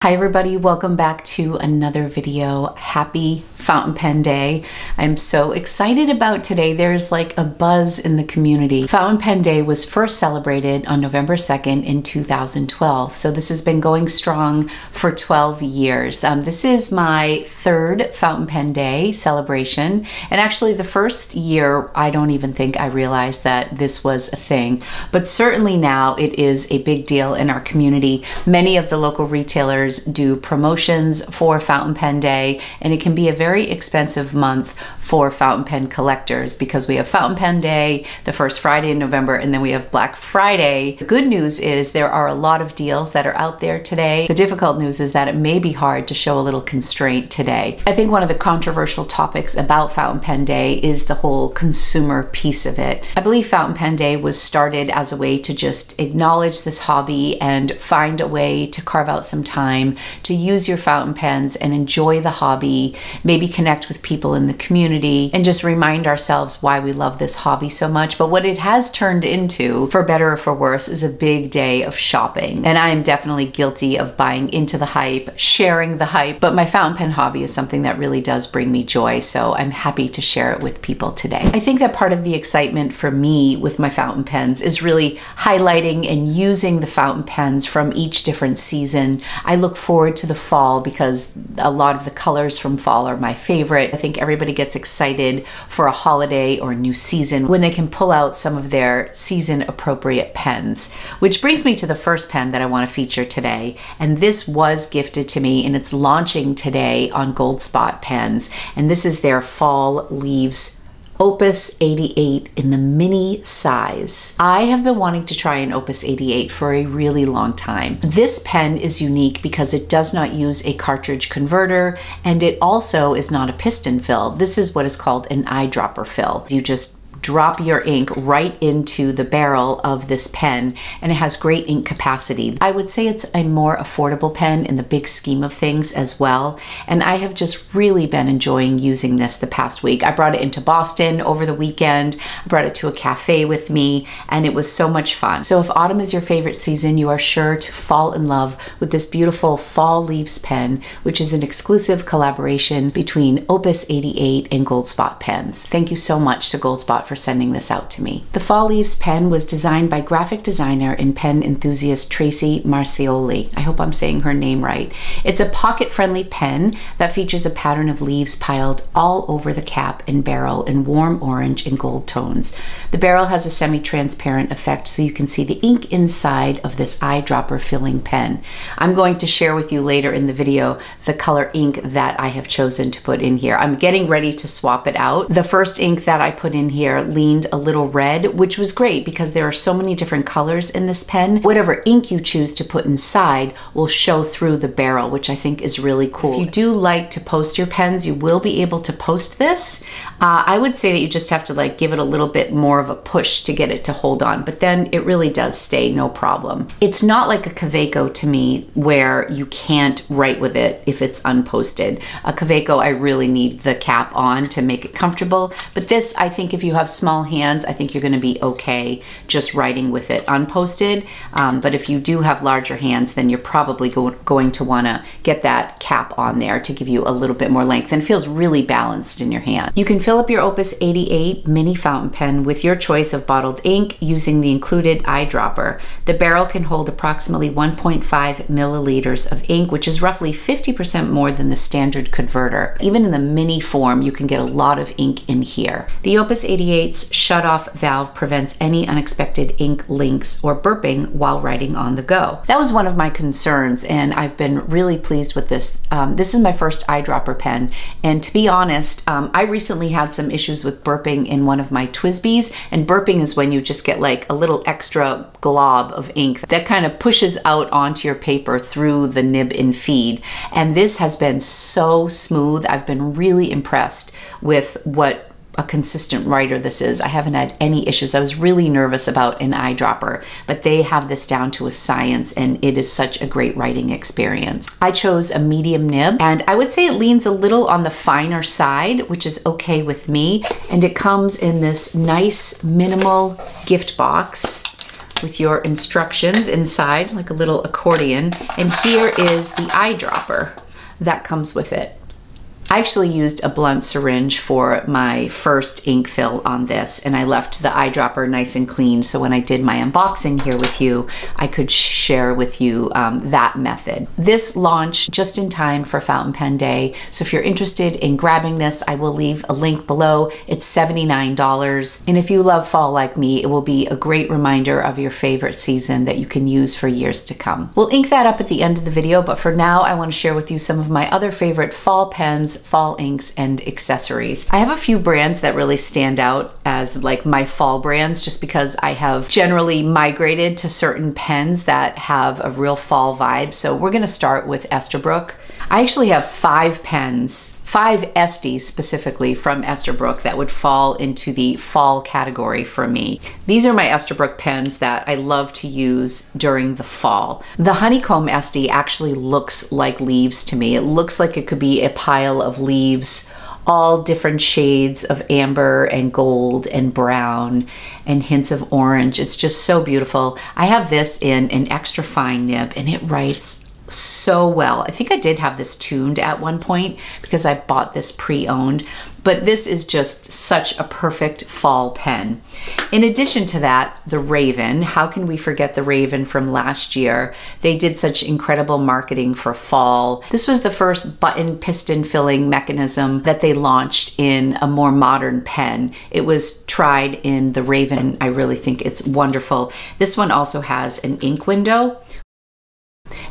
Hi everybody, welcome back to another video. Happy Fountain Pen Day. I'm so excited about today. There's like a buzz in the community. Fountain Pen Day was first celebrated on November 2nd in 2012. So this has been going strong for 12 years. This is my third Fountain Pen Day celebration. And actually the first year, I don't even think I realized that this was a thing. But certainly now it is a big deal in our community. Many of the local retailers do promotions for Fountain Pen Day, and it can be a very expensive month for fountain pen collectors because we have Fountain Pen Day the first Friday in November, and then we have Black Friday. The good news is there are a lot of deals that are out there today. The difficult news is that it may be hard to show a little constraint today. I think one of the controversial topics about Fountain Pen Day is the whole consumer piece of it. I believe Fountain Pen Day was started as a way to just acknowledge this hobby and find a way to carve out some time to use your fountain pens and enjoy the hobby, maybe connect with people in the community, and just remind ourselves why we love this hobby so much. But what it has turned into, for better or for worse, is a big day of shopping. And I am definitely guilty of buying into the hype, sharing the hype, but my fountain pen hobby is something that really does bring me joy, so I'm happy to share it with people today. I think that part of the excitement for me with my fountain pens is really highlighting and using the fountain pens from each different season. I look forward to the fall because a lot of the colors from fall are my favorite. I think everybody gets excited for a holiday or a new season when they can pull out some of their season appropriate pens. Which brings me to the first pen that I want to feature today. And this was gifted to me and it's launching today on Gold Spot Pens. And this is their Fall Leaves Opus 88 in the mini size. I have been wanting to try an Opus 88 for a really long time. This pen is unique because it does not use a cartridge converter, and it also is not a piston fill. This is what is called an eyedropper fill. You just drop your ink right into the barrel of this pen, and it has great ink capacity. I would say it's a more affordable pen in the big scheme of things as well, and I have just really been enjoying using this the past week. I brought it into Boston over the weekend, I brought it to a cafe with me, and it was so much fun. So if autumn is your favorite season, you are sure to fall in love with this beautiful Fall Leaves pen, which is an exclusive collaboration between Opus 88 and Gold Spot Pens. Thank you so much to Gold Spot for sending this out to me. The Fall Leaves pen was designed by graphic designer and pen enthusiast Tracy Marcioli. I hope I'm saying her name right. It's a pocket-friendly pen that features a pattern of leaves piled all over the cap and barrel in warm orange and gold tones. The barrel has a semi-transparent effect so you can see the ink inside of this eyedropper filling pen. I'm going to share with you later in the video the color ink that I have chosen to put in here. I'm getting ready to swap it out. The first ink that I put in here leaned a little red, which was great because there are so many different colors in this pen. Whatever ink you choose to put inside will show through the barrel, which I think is really cool. If you do like to post your pens, you will be able to post this. I would say that you just have to like give it a little bit more of a push to get it to hold on, but then it really does stay no problem. It's not like a Kaweco to me where you can't write with it if it's unposted. A Kaweco, I really need the cap on to make it comfortable, but this, I think if you have small hands, I think you're going to be okay just writing with it unposted. But if you do have larger hands, then you're probably going to want to get that cap on there to give you a little bit more length, and it feels really balanced in your hand. You can fill up your Opus 88 mini fountain pen with your choice of bottled ink using the included eyedropper. The barrel can hold approximately 1.5 milliliters of ink, which is roughly 50% more than the standard converter. Even in the mini form, you can get a lot of ink in here. The Opus 88's shut-off valve prevents any unexpected ink leaks or burping while writing on the go. That was one of my concerns, and I've been really pleased with this. This is my first eyedropper pen, and to be honest, I recently had some issues with burping in one of my TWSBIs, and burping is when you just get like a little extra glob of ink that kind of pushes out onto your paper through the nib and feed, and this has been so smooth. I've been really impressed with what a consistent writer this is. I haven't had any issues. I was really nervous about an eyedropper, but they have this down to a science, and it is such a great writing experience. I chose a medium nib, and I would say it leans a little on the finer side, which is okay with me, and it comes in this nice minimal gift box with your instructions inside, like a little accordion. And here is the eyedropper that comes with it. I actually used a blunt syringe for my first ink fill on this, and I left the eyedropper nice and clean, so when I did my unboxing here with you, I could share with you that method. This launched just in time for Fountain Pen Day, so if you're interested in grabbing this, I will leave a link below. It's $79, and if you love fall like me, it will be a great reminder of your favorite season that you can use for years to come. We'll ink that up at the end of the video, but for now, I want to share with you some of my other favorite fall pens, fall inks, and accessories. I have a few brands that really stand out as like my fall brands, just because I have generally migrated to certain pens that have a real fall vibe. So we're gonna start with Esterbrook. I actually have 5 pens, 5 Estes specifically from Esterbrook that would fall into the fall category for me. These are my Esterbrook pens that I love to use during the fall. The Honeycomb Este actually looks like leaves to me. It looks like it could be a pile of leaves, all different shades of amber and gold and brown and hints of orange. It's just so beautiful. I have this in an extra fine nib and it writes so well. I think I did have this tuned at one point because I bought this pre-owned, but this is just such a perfect fall pen. In addition to that, the Raven. How can we forget the Raven from last year? They did such incredible marketing for fall. This was the first button piston filling mechanism that they launched in a more modern pen. It was tried in the Raven. I really think it's wonderful. This one also has an ink window.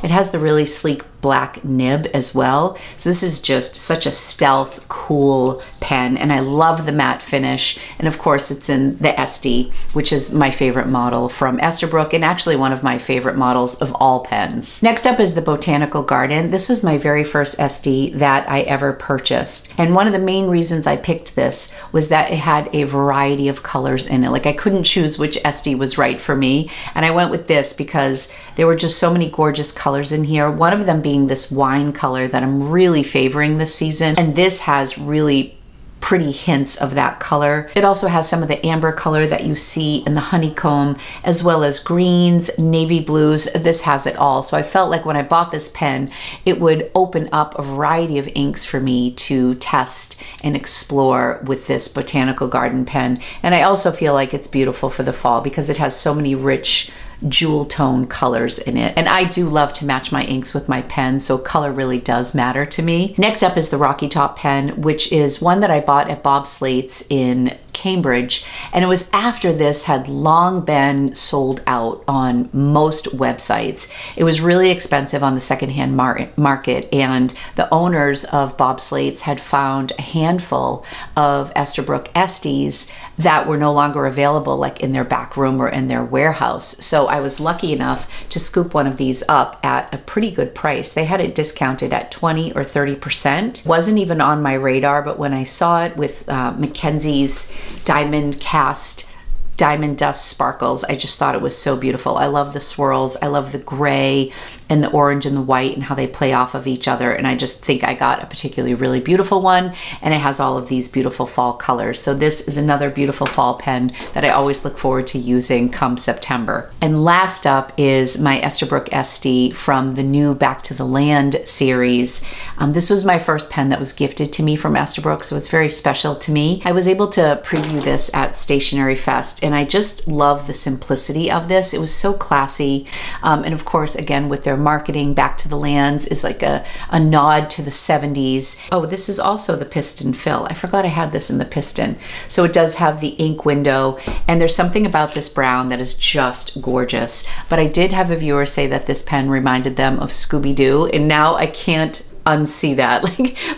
It has the really sleek black nib as well. So this is just such a stealth, cool pen, and I love the matte finish. And of course it's in the Este, which is my favorite model from Esterbrook and actually one of my favorite models of all pens. Next up is the Botanical Garden. This was my very first Este that I ever purchased. And one of the main reasons I picked this was that it had a variety of colors in it. Like I couldn't choose which Este was right for me. And I went with this because there were just so many gorgeous colors in here. One of them being this wine color that I'm really favoring this season. And this has really pretty hints of that color. It also has some of the amber color that you see in the honeycomb, as well as greens, navy blues. This has it all. So I felt like when I bought this pen, it would open up a variety of inks for me to test and explore with this Botanical Garden pen. And I also feel like it's beautiful for the fall because it has so many rich jewel tone colors in it. And I do love to match my inks with my pen, so color really does matter to me. Next up is the Rocky Top pen, which is one that I bought at Bob Slate's in Cambridge, and it was after this had long been sold out on most websites. It was really expensive on the secondhand market, and the owners of Bob Slate's had found a handful of Esterbrook Estes that were no longer available, like in their back room or in their warehouse. So I was lucky enough to scoop one of these up at a pretty good price. They had it discounted at 20 or 30%. Wasn't even on my radar, but when I saw it with Mackenzie's diamond cast diamond dust sparkles, I just thought it was so beautiful. I love the swirls. I love the gray and the orange and the white and how they play off of each other. And I just think I got a particularly really beautiful one, and it has all of these beautiful fall colors. So this is another beautiful fall pen that I always look forward to using come September. And last up is my Esterbrook Este from the new Back to the Land series. This was my first pen that was gifted to me from Esterbrook, so it's very special to me. I was able to preview this at Stationery Fest, and I just love the simplicity of this. It was so classy. And of course, again, with their marketing, Back to the Lands is like a nod to the 70s. Oh, this is also the piston fill. I forgot I had this in the piston. So it does have the ink window, and there's something about this brown that is just gorgeous. But I did have a viewer say that this pen reminded them of Scooby-Doo, and now I can't unsee that.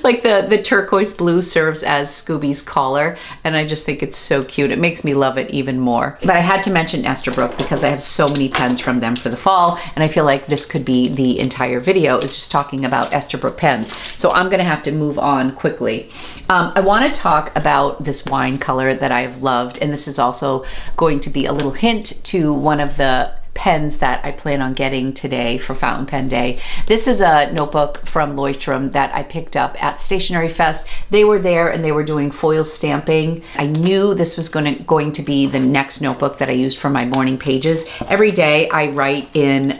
Like the turquoise blue serves as Scooby's collar, and I just think it's so cute. It makes me love it even more. But I had to mention Esterbrook because I have so many pens from them for the fall, and I feel like this could be the entire video is just talking about Esterbrook pens. So I'm gonna have to move on quickly. I want to talk about this wine color that I've loved, and this is also going to be a little hint to one of the pens that I plan on getting today for Fountain Pen Day. This is a notebook from Leuchtturm that I picked up at Stationery Fest. They were there and they were doing foil stamping. I knew this was going to be the next notebook that I used for my morning pages. Every day I write in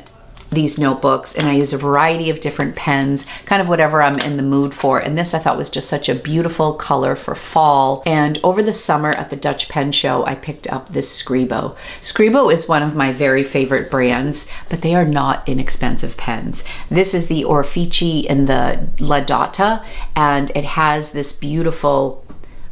these notebooks and I use a variety of different pens, kind of whatever I'm in the mood for. And this I thought was just such a beautiful color for fall. And over the summer at the Dutch Pen Show, I picked up this Scribo. Scribo is one of my very favorite brands, but they are not inexpensive pens. This is the Orfici in the La Data, and it has this beautiful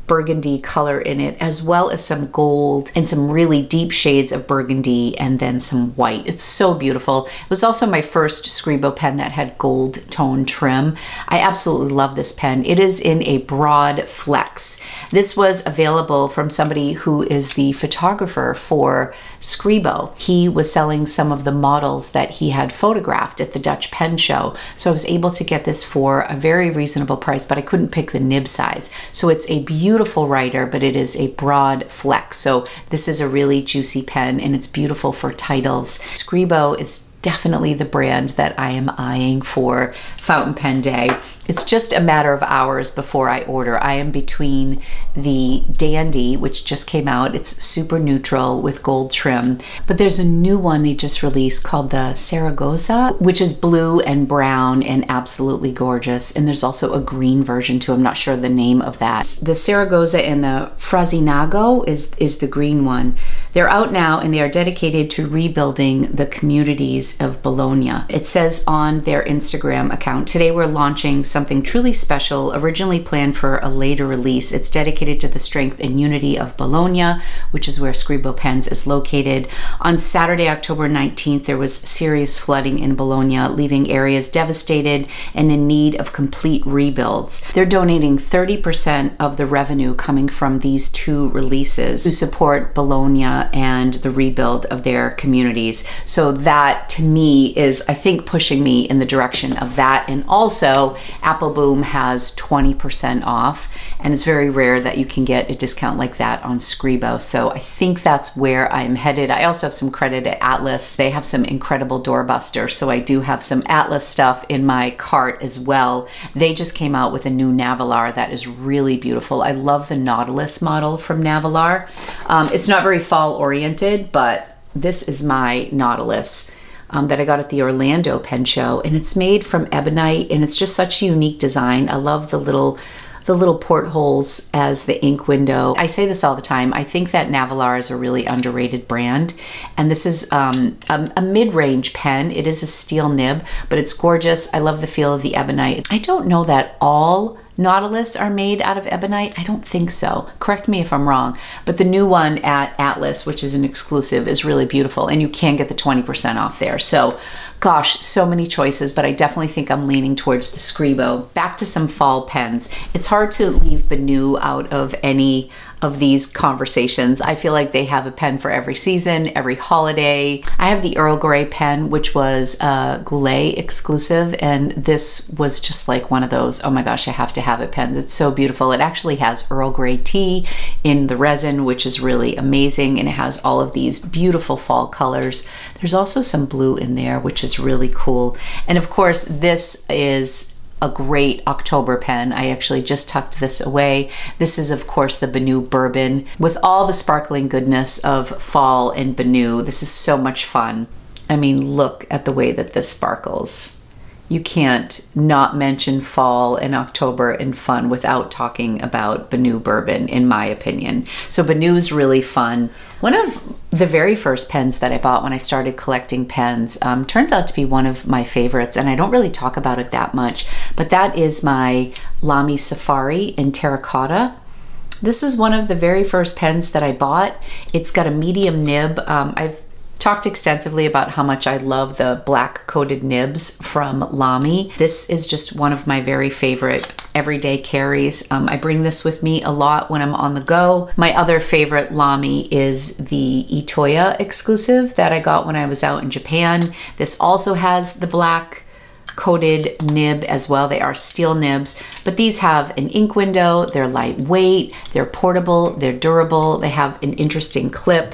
burgundy color in it, as well as some gold and some really deep shades of burgundy and then some white. It's so beautiful. It was also my first Scribo pen that had gold tone trim. I absolutely love this pen. It is in a broad flex. This was available from somebody who is the photographer for Scribo. He was selling some of the models that he had photographed at the Dutch Pen Show. So I was able to get this for a very reasonable price, but I couldn't pick the nib size. So it's a beautiful writer, but it is a broad flex. So this is a really juicy pen and it's beautiful for titles. Scribo is definitely the brand that I am eyeing for Fountain Pen Day. It's just a matter of hours before I order. I am between the Dandy, which just came out. It's super neutral with gold trim, but there's a new one they just released called the Saragossa, which is blue and brown and absolutely gorgeous. And there's also a green version too. I'm not sure the name of that. The Saragossa and the Frasinago is the green one. They're out now and they are dedicated to rebuilding the communities of Bologna. It says on their Instagram account, today we're launching something truly special, originally planned for a later release. It's dedicated to the strength and unity of Bologna, which is where Scribo Pens is located. On Saturday, October 19th, there was serious flooding in Bologna, leaving areas devastated and in need of complete rebuilds. They're donating 30% of the revenue coming from these two releases to support Bologna and the rebuild of their communities. So that to me is, I think, pushing me in the direction of that. And also Apple Boom has 20% off, and it's very rare that you can get a discount like that on Scribo. So I think that's where I'm headed. I also have some credit at Atlas. They have some incredible doorbusters, so I do have some Atlas stuff in my cart as well. They just came out with a new Navalar that is really beautiful. I love the Nautilus model from Navalar. It's not very fall oriented, but this is my Nautilus that I got at the Orlando Pen Show, and it's made from ebonite, and it's just such a unique design. I love the little portholes as the ink window. I say this all the time. I think that Navalar is a really underrated brand, and this is a mid-range pen. It is a steel nib, but it's gorgeous. I love the feel of the ebonite. I don't know that all Nautilus are made out of ebonite. I don't think so. Correct me if I'm wrong. But the new one at Atlas, which is an exclusive, is really beautiful, and you can get the 20% off there. So gosh, so many choices, but I definitely think I'm leaning towards the Scribo. Back to some fall pens. It's hard to leave Benu out of any of these conversations. I feel like they have a pen for every season, every holiday. I have the Earl Grey pen, which was a Goulet exclusive, and this was just like one of those, oh my gosh, I have to have it pens. It's so beautiful. It actually has Earl Grey tea in the resin, which is really amazing, and it has all of these beautiful fall colors. There's also some blue in there, which is really cool. And of course, this is a great October pen. I actually just tucked this away. This is of course the Benu Bourbon with all the sparkling goodness of fall and Benu. This is so much fun. I mean, look at the way that this sparkles. You can't not mention fall and October and fun without talking about Benu Bourbon, in my opinion. So Benu is really fun. One of the very first pens that I bought when I started collecting pens turns out to be one of my favorites, and I don't really talk about it that much, but that is my Lamy Safari in terracotta. This was one of the very first pens that I bought. It's got a medium nib. I've talked extensively about how much I love the black coated nibs from Lamy. This is just one of my very favorite everyday carries. I bring this with me a lot when I'm on the go. My other favorite Lamy is the Itoya exclusive that I got when I was out in Japan. This also has the black coated nib as well. They are steel nibs, but these have an ink window. They're lightweight, they're portable, they're durable, they have an interesting clip.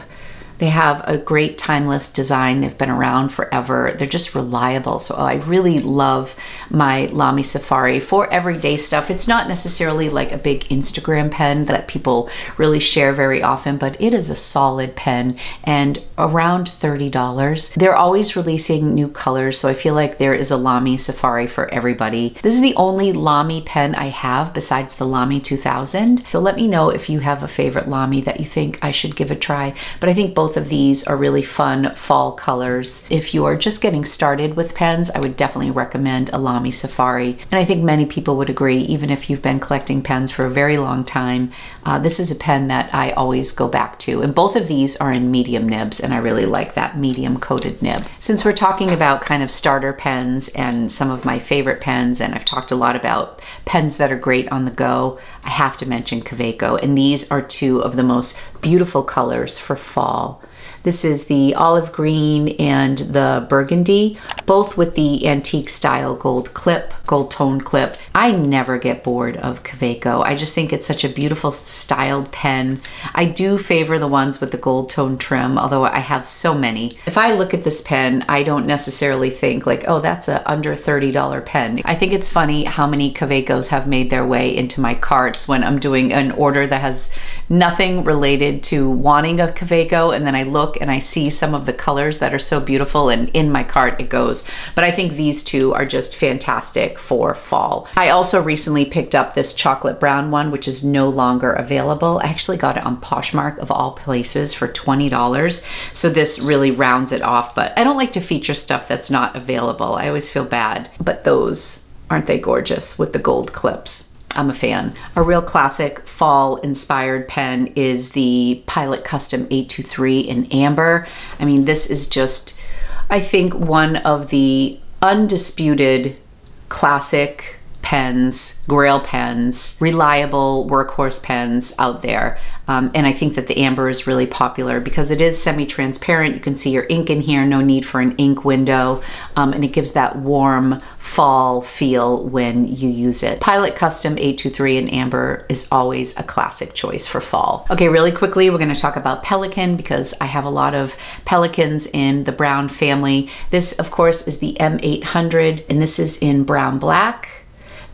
They have a great timeless design. They've been around forever. They're just reliable. So I really love my Lamy Safari for everyday stuff. It's not necessarily like a big Instagram pen that people really share very often, but it is a solid pen and around $30. They're always releasing new colors, so I feel like there is a Lamy Safari for everybody. This is the only Lamy pen I have besides the Lamy 2000. So let me know if you have a favorite Lamy that you think I should give a try. But I think both of these are really fun fall colors. If you are just getting started with pens, I would definitely recommend a Lamy Safari. And I think many people would agree, even if you've been collecting pens for a very long time, this is a pen that I always go back to. And both of these are in medium nibs, and I really like that medium coated nib. Since we're talking about kind of starter pens and some of my favorite pens, and I've talked a lot about pens that are great on the go, I have to mention Kaweco. And these are two of the most beautiful colors for fall. This is the olive green and the burgundy, both with the antique style gold clip, gold tone clip. I never get bored of Kaweco. I just think it's such a beautiful styled pen. I do favor the ones with the gold tone trim, although I have so many. If I look at this pen, I don't necessarily think like, oh, that's a under $30 pen. I think it's funny how many Kawecos have made their way into my carts when I'm doing an order that has nothing related to wanting a Kaweco, and then I look and I see some of the colors that are so beautiful, and in my cart it goes. But I think these two are just fantastic for fall. I also recently picked up this chocolate brown one, which is no longer available. I actually got it on Poshmark of all places for $20. So this really rounds it off, but I don't like to feature stuff that's not available. I always feel bad. But those, aren't they gorgeous with the gold clips? I'm a fan. A real classic fall inspired pen is the Pilot Custom 823 in amber. I mean, this is just, I think, one of the undisputed classic pens, grail pens, reliable workhorse pens out there. And I think that the amber is really popular because it is semi-transparent. You can see your ink in here, no need for an ink window. And it gives that warm fall feel when you use it. Pilot Custom 823 in amber is always a classic choice for fall. Okay, really quickly, we're gonna talk about Pelikan because I have a lot of Pelikans in the brown family. This, of course, is the M800, and this is in brown black.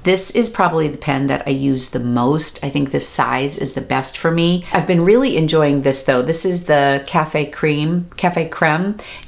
This is probably the pen that I use the most. I think this size is the best for me. I've been really enjoying this though. This is the Cafe Creme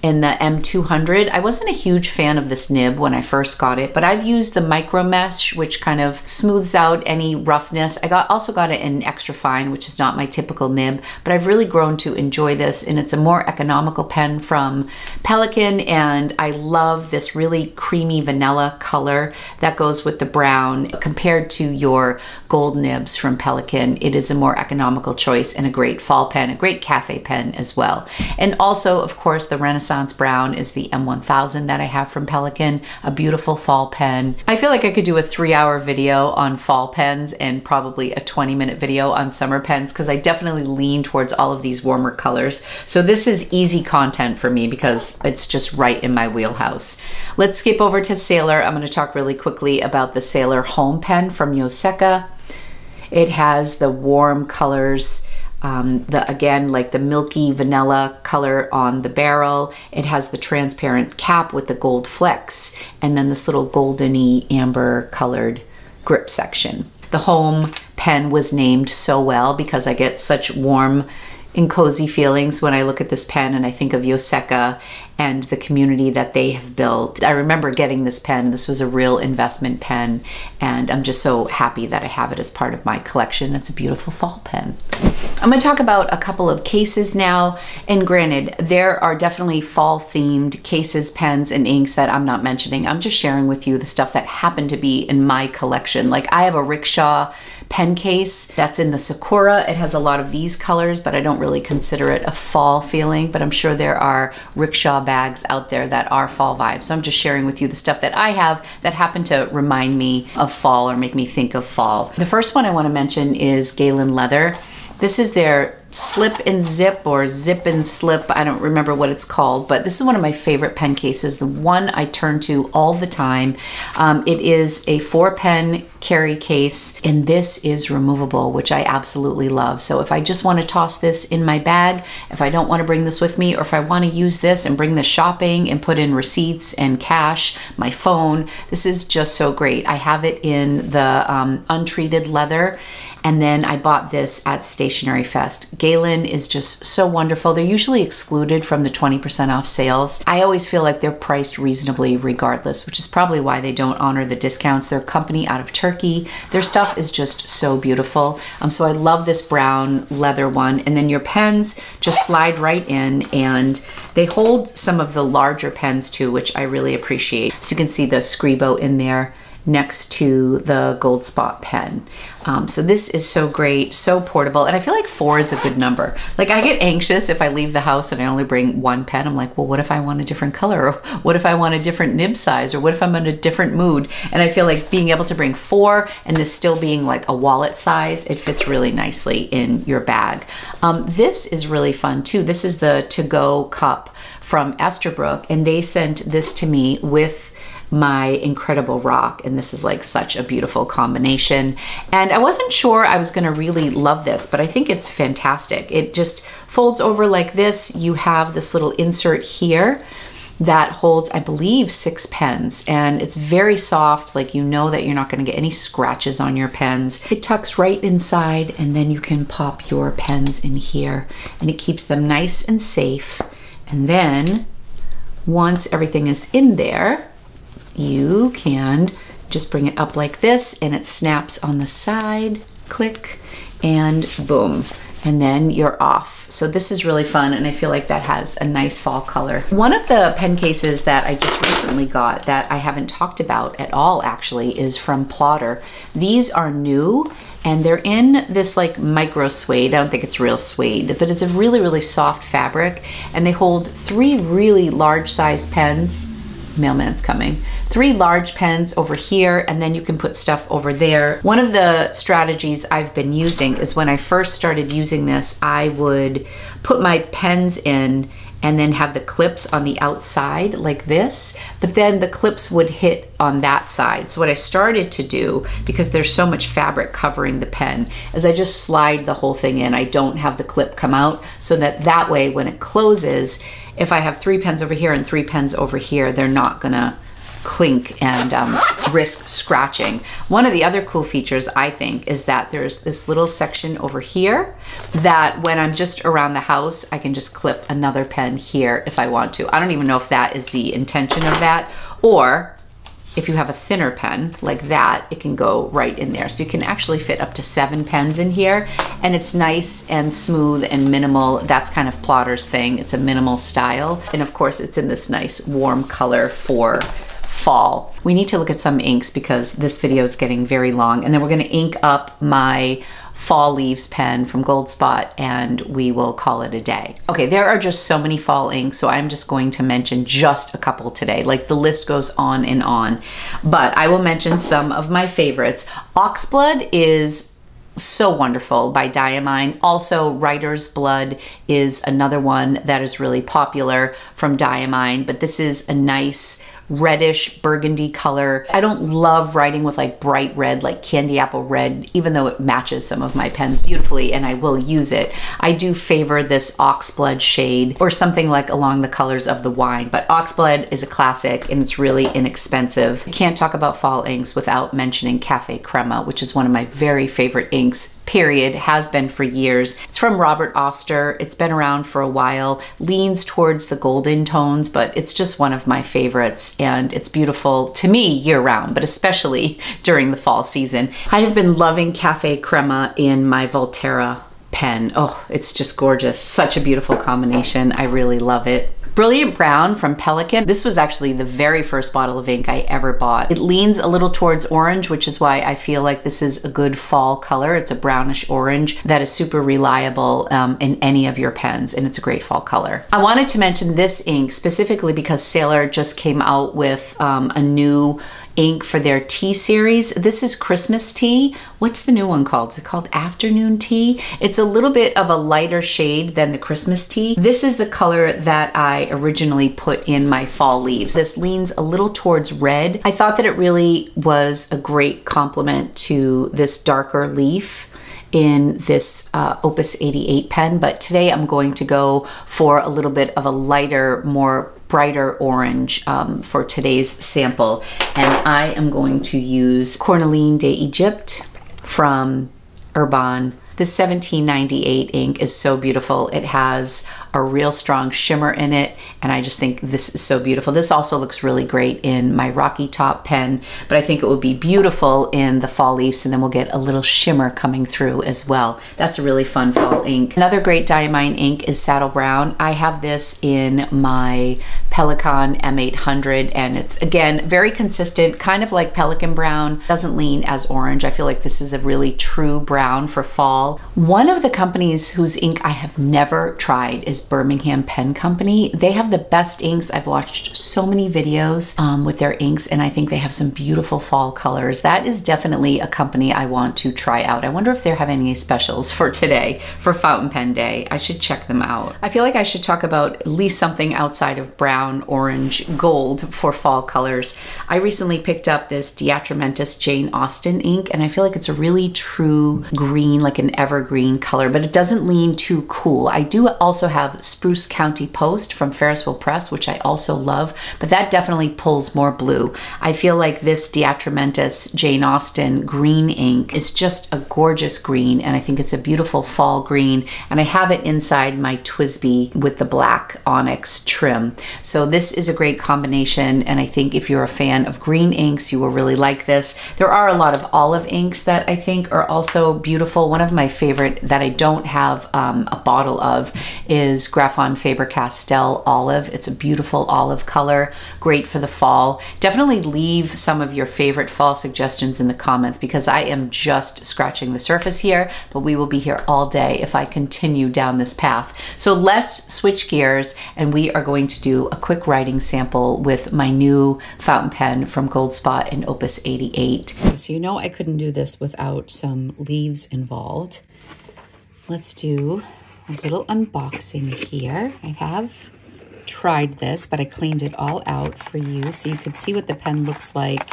in the M200. I wasn't a huge fan of this nib when I first got it, but I've used the micro mesh, which kind of smooths out any roughness. I also got it in extra fine, which is not my typical nib, but I've really grown to enjoy this, and it's a more economical pen from Pelikan, and I love this really creamy vanilla color that goes with the brown. Compared to your gold nibs from Pelikan, it is a more economical choice and a great fall pen, a great cafe pen as well. And also, of course, the Renaissance Brown is the M1000 that I have from Pelikan, a beautiful fall pen. I feel like I could do a 3-hour video on fall pens and probably a 20-minute video on summer pens because I definitely lean towards all of these warmer colors. So this is easy content for me because it's just right in my wheelhouse. Let's skip over to Sailor. I'm going to talk really quickly about the Sailor Home pen from Yoseka. It has the warm colors, again, like the milky vanilla color on the barrel. It has the transparent cap with the gold flecks, and then this little goldeny amber colored grip section. The Home pen was named so well because I get such warm and cozy feelings when I look at this pen and I think of Yoseka and the community that they have built. I remember getting this pen. This was a real investment pen, and I'm just so happy that I have it as part of my collection. It's a beautiful fall pen. I'm going to talk about a couple of cases now, and granted, there are definitely fall themed cases, pens, and inks that I'm not mentioning. I'm just sharing with you the stuff that happened to be in my collection. Like I have a rickshaw pen case that's in the Sakura. It has a lot of these colors, but I don't really consider it a fall feeling, but I'm sure there are rickshaw bags out there that are fall vibes. So I'm just sharing with you the stuff that I have that happen to remind me of fall or make me think of fall. The first one I want to mention is Galen Leather. This is their slip and zip or zip and slip. I don't remember what it's called, but this is one of my favorite pen cases, the one I turn to all the time. It is a 4-pen carry case, and this is removable, which I absolutely love. So if I just want to toss this in my bag, if I don't want to bring this with me, or if I want to use this and bring this shopping and put in receipts and cash, my phone, this is just so great. I have it in the untreated leather. And then I bought this at Stationery Fest. Galen is just so wonderful. They're usually excluded from the 20% off sales. I always feel like they're priced reasonably regardless, which is probably why they don't honor the discounts. They're a company out of Turkey. Their stuff is just so beautiful. So I love this brown leather one. And then your pens just slide right in, and they hold some of the larger pens too, which I really appreciate. So you can see the Scribo in there next to the gold spot pen. So this is so great, so portable, and I feel like 4 is a good number. Like, I get anxious if I leave the house and I only bring 1 pen. I'm like, well, what if I want a different color? Or what if I want a different nib size? Or what if I'm in a different mood? And I feel like being able to bring 4 and this still being like a wallet size, it fits really nicely in your bag. This is really fun too. This is the to-go cup from Esterbrook, and they sent this to me with my incredible rock, and this is like such a beautiful combination. And I wasn't sure I was gonna really love this, but I think it's fantastic. It just folds over like this. You have this little insert here that holds, I believe, 6 pens, and it's very soft. Like, you know that you're not gonna get any scratches on your pens. It tucks right inside, and then you can pop your pens in here, and it keeps them nice and safe. And then once everything is in there, you can just bring it up like this, and it snaps on the side, click, and boom. And then you're off. So this is really fun, and I feel like that has a nice fall color. One of the pen cases that I just recently got that I haven't talked about at all actually is from Plotter. These are new, and they're in this like micro suede. I don't think it's real suede, but it's a really, really soft fabric, and they hold 3 really large size pens. Mailman's coming. 3 large pens over here, and then you can put stuff over there. One of the strategies I've been using is when I first started using this, I would put my pens in and then have the clips on the outside like this, but then the clips would hit on that side. So what I started to do, because there's so much fabric covering the pen, is I just slide the whole thing in. I don't have the clip come out, so that way when it closes, if I have 3 pens over here and 3 pens over here, they're not gonna clink and risk scratching. One of the other cool features, I think, is that there's this little section over here that when I'm just around the house, I can just clip another pen here if I want to. I don't even know if that is the intention of that, or if you have a thinner pen like that, it can go right in there. So you can actually fit up to 7 pens in here, and it's nice and smooth and minimal. That's kind of Plotter's thing. It's a minimal style. And of course, it's in this nice warm color for fall. We need to look at some inks because this video is getting very long, and then we're gonna ink up my Fall Leaves pen from Gold Spot, and we will call it a day. Okay, there are just so many fall inks, so I'm just going to mention just a couple today. Like, the list goes on and on, but I will mention some of my favorites. Oxblood is so wonderful by Diamine. Also, Writer's Blood is another one that is really popular from Diamine, but this is a nice reddish burgundy color. I don't love writing with like bright red, like candy apple red, even though it matches some of my pens beautifully and I will use it. I do favor this Oxblood shade or something like along the colors of the wine, but Oxblood is a classic and it's really inexpensive. I can't talk about fall inks without mentioning Cafe Crema, which is one of my very favorite inks, period, has been for years. It's from Robert Oster. It's been around for a while, leans towards the golden tones, but it's just one of my favorites and it's beautiful to me year round, but especially during the fall season. I have been loving Cafe Crema in my Volterra pen. Oh, it's just gorgeous. Such a beautiful combination. I really love it. Brilliant Brown from Pelican. This was actually the very first bottle of ink I ever bought. It leans a little towards orange, which is why I feel like this is a good fall color. It's a brownish orange that is super reliable in any of your pens, and it's a great fall color. I wanted to mention this ink specifically because Sailor just came out with a new ink for their tea series. This is Christmas tea. What's the new one called? Is it called Afternoon Tea? It's a little bit of a lighter shade than the Christmas tea. This is the color that I originally put in my fall leaves. This leans a little towards red. I thought that it really was a great complement to this darker leaf in this Opus 88 pen, but today I'm going to go for a little bit of a lighter, more brighter orange for today's sample. And I am going to use Cornaline d'Egypte from Herbon. The 1798 ink is so beautiful. It has a real strong shimmer in it, and I just think this is so beautiful. This also looks really great in my Rocky Top pen, but I think it would be beautiful in the fall leaves, and then we'll get a little shimmer coming through as well. That's a really fun fall ink. Another great diamine ink is Saddle Brown. I have this in my Pelikan M800, and it's, again, very consistent, kind of like Pelikan Brown. Doesn't lean as orange. I feel like this is a really true brown for fall. One of the companies whose ink I have never tried is Birmingham Pen Company. They have the best inks. I've watched so many videos with their inks, and I think they have some beautiful fall colors. That is definitely a company I want to try out. I wonder if they're having any specials for today, for Fountain Pen Day. I should check them out. I feel like I should talk about at least something outside of brown, orange, gold for fall colors. I recently picked up this Diatramentis Jane Austen ink, and I feel like it's a really true green, like an evergreen color, but it doesn't lean too cool. I do also have Spruce County Post from Ferrisville Press, which I also love, but that definitely pulls more blue. I feel like this Diatramentis Jane Austen green ink is just a gorgeous green, and I think it's a beautiful fall green, and I have it inside my TWSBI with the black onyx trim. So this is a great combination, and I think if you're a fan of green inks, you will really like this. There are a lot of olive inks that I think are also beautiful. One of my favorite that I don't have a bottle of is Graphon Faber-Castell Olive. It's a beautiful olive color, great for the fall. Definitely leave some of your favorite fall suggestions in the comments, because I am just scratching the surface here, but we will be here all day if I continue down this path. So let's switch gears, and we are going to do a quick writing sample with my new fountain pen from Gold Spot in Opus 88. So you know I couldn't do this without some leaves involved. Let's do a little unboxing here. I have tried this, but I cleaned it all out for you so you could see what the pen looks like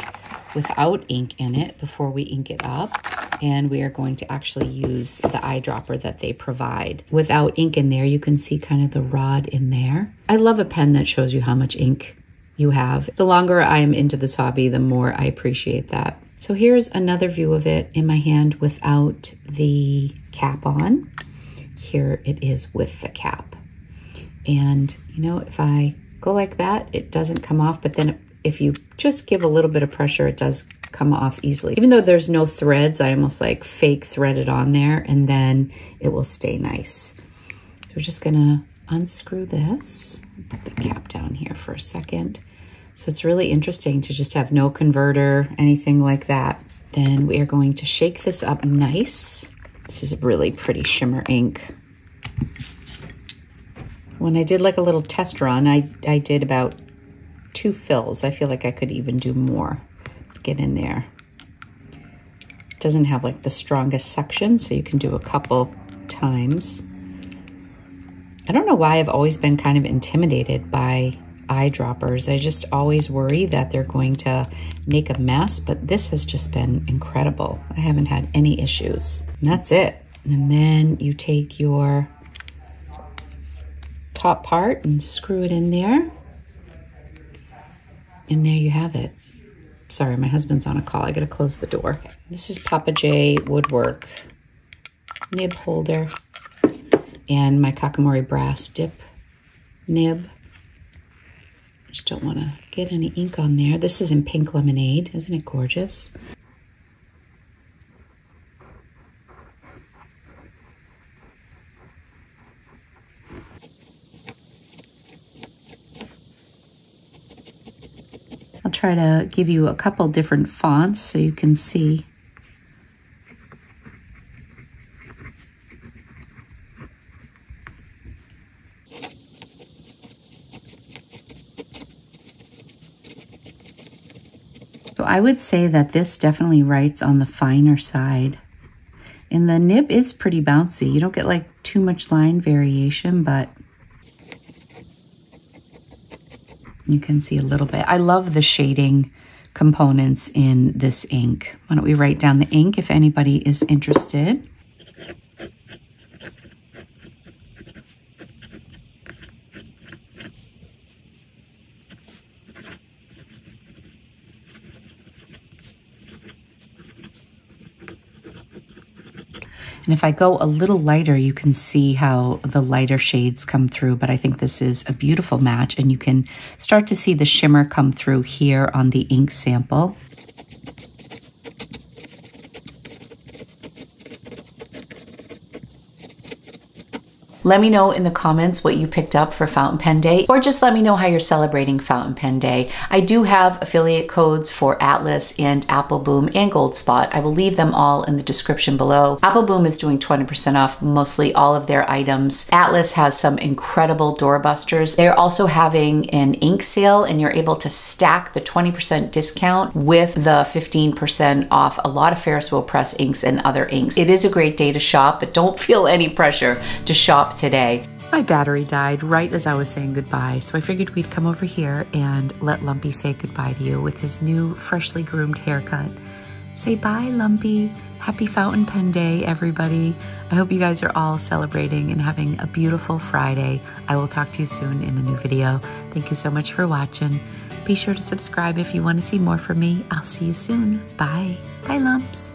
without ink in it before we ink it up. And we are going to actually use the eyedropper that they provide. Without ink in there, you can see kind of the rod in there. I love a pen that shows you how much ink you have. The longer I am into this hobby, the more I appreciate that. So here's another view of it in my hand without the cap on. Here it is with the cap. And you know, if I go like that, it doesn't come off, but then if you just give a little bit of pressure, it does come off easily. Even though there's no threads, I almost like fake thread it on there, and then it will stay nice. So we're just gonna unscrew this, put the cap down here for a second. So it's really interesting to just have no converter, anything like that. Then we are going to shake this up nice. This is a really pretty shimmer ink. When I did like a little test run, I did about 2 fills. I feel like I could even do more. Get in there. It doesn't have like the strongest suction, so you can do a couple times. I don't know why I've always been kind of intimidated by eyedroppers. I just always worry that they're going to make a mess, but this has just been incredible. I haven't had any issues. And that's it. And then you take your top part and screw it in there. And there you have it. Sorry, my husband's on a call. I gotta close the door. This is Papa J Woodwork nib holder and my Kakamori brass dip nib. Just don't want to get any ink on there. This is in Pink Lemonade. Isn't it gorgeous? I'll try to give you a couple different fonts so you can see. So I would say that this definitely writes on the finer side. And the nib is pretty bouncy. You don't get like too much line variation, but you can see a little bit. I love the shading components in this ink. Why don't we write down the ink if anybody is interested? And if I go a little lighter, you can see how the lighter shades come through, but I think this is a beautiful match, and you can start to see the shimmer come through here on the ink sample. Let me know in the comments what you picked up for Fountain Pen Day, or just let me know how you're celebrating Fountain Pen Day. I do have affiliate codes for Atlas and Apple Boom and Gold Spot. I will leave them all in the description below. Apple Boom is doing 20% off mostly all of their items. Atlas has some incredible doorbusters. They're also having an ink sale, and you're able to stack the 20% discount with the 15% off a lot of Ferris wheel press inks and other inks. It is a great day to shop, but don't feel any pressure to shop today. My battery died right as I was saying goodbye, so I figured we'd come over here and let Lumpy say goodbye to you with his new freshly groomed haircut. Say bye, Lumpy. Happy Fountain Pen Day, everybody. I hope you guys are all celebrating and having a beautiful Friday. I will talk to you soon in a new video. Thank you so much for watching. Be sure to subscribe if you want to see more from me. I'll see you soon. Bye. Bye, lumps.